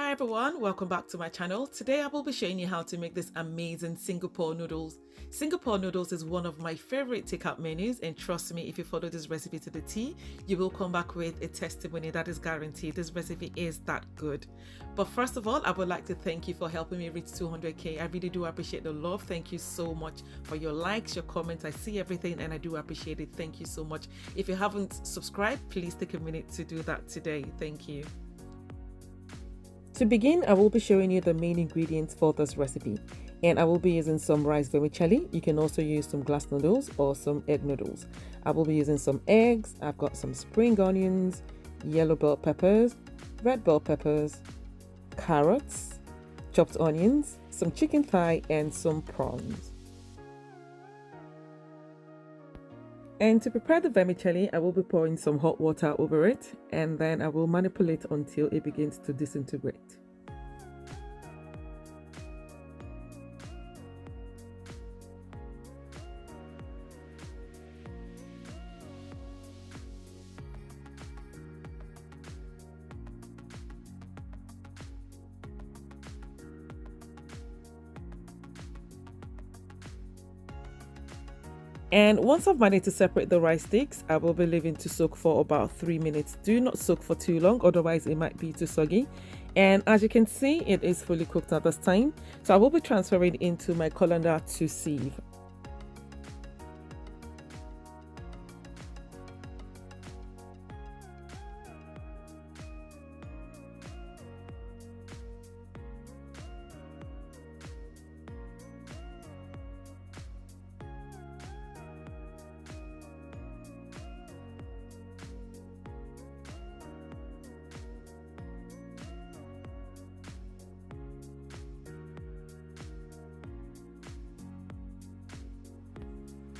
Hi everyone, welcome back to my channel. Today I will be showing you how to make this amazing Singapore noodles. Singapore noodles is one of my favorite takeout menus, and trust me, if you follow this recipe to the T, you will come back with a testimony that is guaranteed. This recipe is that good. But first of all, I would like to thank you for helping me reach 200k. I really do appreciate the love. Thank you so much for your likes, your comments. I see everything and I do appreciate it. Thank you so much. If you haven't subscribed, please take a minute to do that today. Thank you. To begin, I will be showing you the main ingredients for this recipe, and I will be using some rice vermicelli. You can also use some glass noodles or some egg noodles. I will be using some eggs. I've got some spring onions, yellow bell peppers, red bell peppers, carrots, chopped onions, some chicken thigh, and some prawns. And to prepare the vermicelli, I will be pouring some hot water over it, and then I will manipulate until it begins to disintegrate. And once I've managed to separate the rice sticks, I will be leaving to soak for about 3 minutes. Do not soak for too long, otherwise it might be too soggy. And as you can see, it is fully cooked at this time. So I will be transferring into my colander to sieve.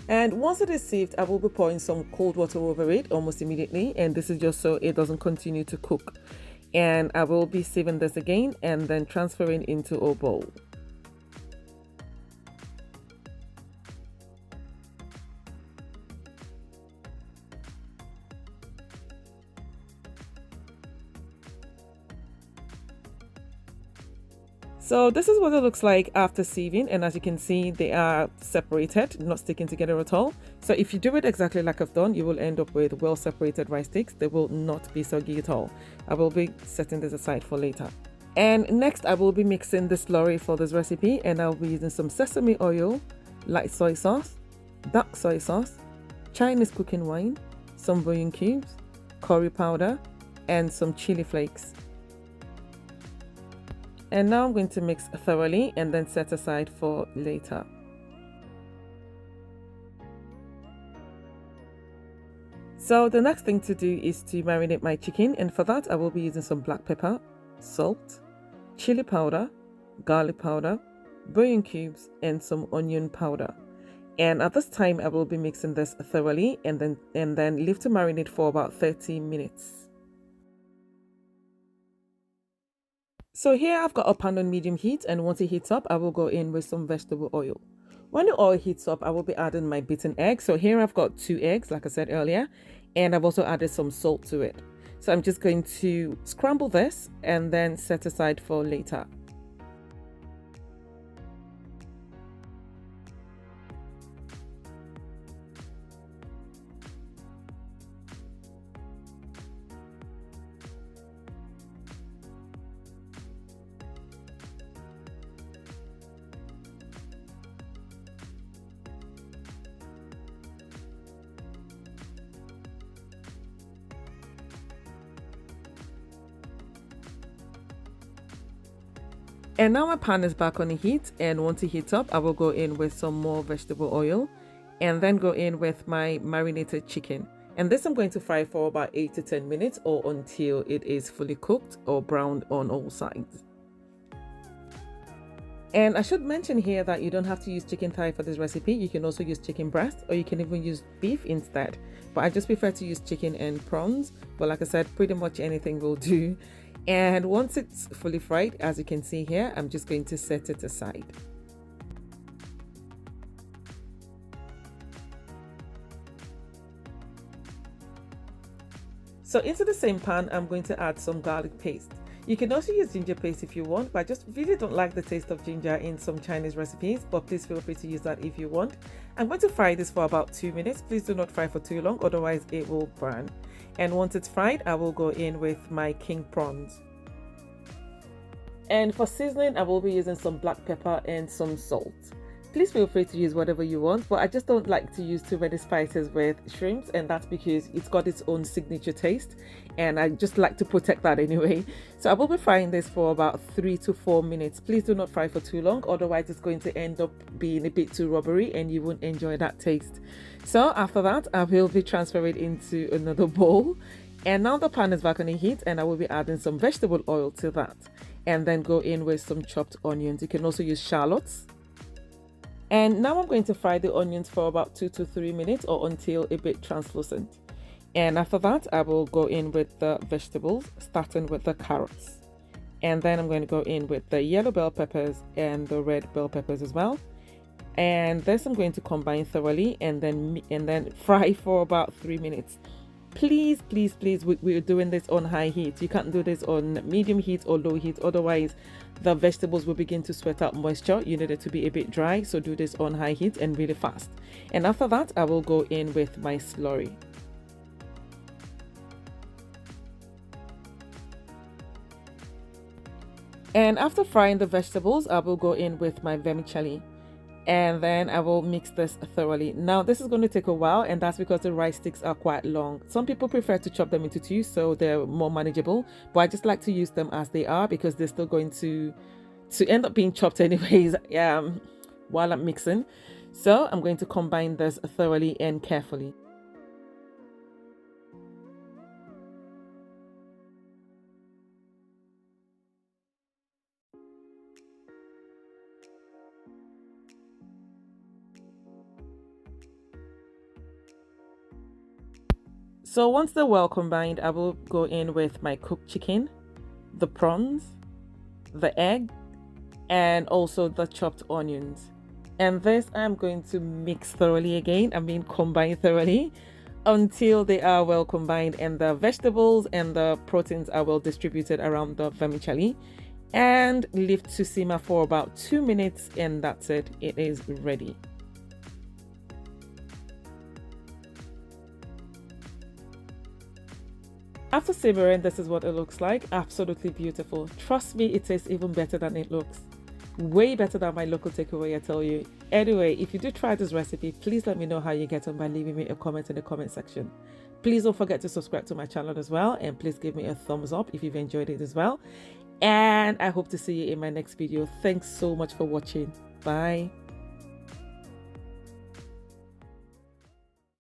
And once it is sieved, I will be pouring some cold water over it almost immediately, and this is just so it doesn't continue to cook. And I will be sieving this again and then transferring into a bowl. So this is what it looks like after sieving, and as you can see, they are separated, not sticking together at all. So if you do it exactly like I've done, you will end up with well separated rice sticks. They will not be soggy at all. I will be setting this aside for later. And next I will be mixing the slurry for this recipe, and I'll be using some sesame oil, light soy sauce, dark soy sauce, Chinese cooking wine, some bouillon cubes, curry powder, and some chili flakes. And now I'm going to mix thoroughly and then set aside for later. So the next thing to do is to marinate my chicken, and for that I will be using some black pepper, salt, chili powder, garlic powder, bouillon cubes, and some onion powder. And at this time I will be mixing this thoroughly and then leave to marinate for about 30 minutes. So here I've got a pan on medium heat, and once it heats up, I will go in with some vegetable oil. When the oil heats up, I will be adding my beaten egg. So here I've got 2 eggs, like I said earlier, and I've also added some salt to it. So I'm just going to scramble this and then set aside for later. And now my pan is back on the heat, and once it heats up, I will go in with some more vegetable oil and then go in with my marinated chicken. And this I'm going to fry for about 8 to 10 minutes or until it is fully cooked or browned on all sides. And I should mention here that you don't have to use chicken thigh for this recipe. You can also use chicken breast, or you can even use beef instead. But I just prefer to use chicken and prawns. But like I said, pretty much anything will do. And once it's fully fried, as you can see here, I'm just going to set it aside. So into the same pan, I'm going to add some garlic paste. You can also use ginger paste if you want, but I just really don't like the taste of ginger in some Chinese recipes, but please feel free to use that if you want. I'm going to fry this for about 2 minutes. Please do not fry for too long, otherwise it will burn. And once it's fried, I will go in with my king prawns. And for seasoning, I will be using some black pepper and some salt. Please feel free to use whatever you want, but I just don't like to use too many spices with shrimps, and that's because it's got its own signature taste, and I just like to protect that anyway. So I will be frying this for about 3 to 4 minutes. Please do not fry for too long, otherwise it's going to end up being a bit too rubbery and you won't enjoy that taste. So after that, I will be transferring it into another bowl. And now the pan is back on the heat, and I will be adding some vegetable oil to that. And then go in with some chopped onions. You can also use shallots. And now I'm going to fry the onions for about 2 to 3 minutes, or until a bit translucent. And after that, I will go in with the vegetables, starting with the carrots. And then I'm going to go in with the yellow bell peppers and the red bell peppers as well. And this I'm going to combine thoroughly and then fry for about 3 minutes. Please, we're doing this on high heat. You can't do this on medium heat or low heat, otherwise the vegetables will begin to sweat out moisture. You need it to be a bit dry, so do this on high heat and really fast. And after that, I will go in with my slurry. And after frying the vegetables, I will go in with my vermicelli. And then I will mix this thoroughly. Now this is going to take a while, and that's because the rice sticks are quite long. Some people prefer to chop them into two, so they're more manageable, but I just like to use them as they are because they're still going to end up being chopped anyways while I'm mixing. So I'm going to combine this thoroughly and carefully. So once they're well combined, I will go in with my cooked chicken, the prawns, the egg, and also the chopped onions. And this I'm going to mix thoroughly again. Combine thoroughly until they are well combined and the vegetables and the proteins are well distributed around the vermicelli. And leave to simmer for about 2 minutes, and that's it. It is ready. After simmering, this is what it looks like. Absolutely beautiful. Trust me, it tastes even better than it looks. Way better than my local takeaway, I tell you. Anyway, if you do try this recipe, please let me know how you get on by leaving me a comment in the comment section. Please don't forget to subscribe to my channel as well, and please give me a thumbs up if you've enjoyed it as well. And I hope to see you in my next video. Thanks so much for watching. Bye.